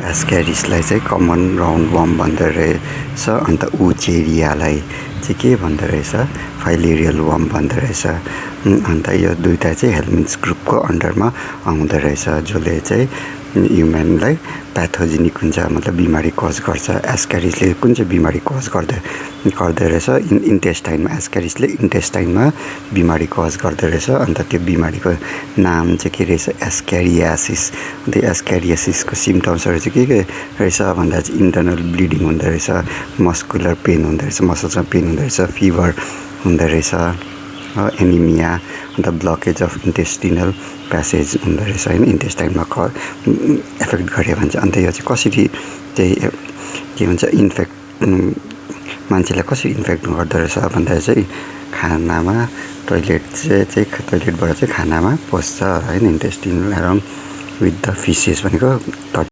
एस्क्यारिसलाई चाहिँ common round warm भन्दो रहेछ। अन्त उचेरियालाई चाहिँ के भन्दो रहेछ, फाइलेरियल वर्म भन्दो रहेछ। अन्त यो दुईटा चाहिँ हेल्मिन्थ्स ग्रुपको अन्डरमा आउँदो रहेछ, जसले चाहिँ ह्युमनलाई प्याथोजेनिक हुन्छ, मतलब बिमारी कज गर्छ। एस्क्यारिसले कुन चाहिँ बिमारी कज गर्दो रहेछ, इन्टेस्टाइनमा, एस्क्यारिसले इन्टेस्टाइनमा बिमारी कज गर्दो रहेछ। अन्त त्यो बिमारीको नाम चाहिँ के रहेछ, एस्क्यारियासिस। अन्त एस्क्यारियासिसको सिम्टम्सहरू चाहिँ के रहेछ भन्दा चाहिँ इन्टर्नल ब्लिडिङ हुँदो रहेछ, मस्कुलर पेन हुँदो रहेछ, मसल्समा पेन हुँदो रहेछ, फिभर हुँदो रहेछ, एनिमिया, अन्त ब्लकेज अफ इन्टेस्टिनल प्यासेज हुँदो रहेछ होइन, इन्टेस्टाइनमा एफेक्ट गऱ्यो भने चाहिँ। अन्त यो चाहिँ कसरी चाहिँ के भन्छ, मान्छेलाई कसरी इन्फेक्ट गर्दो रहेछ भन्दा चाहिँ खानामा, टोइलेटबाट चाहिँ खानामा पस्छ होइन, intestinal around with the faeces भनेको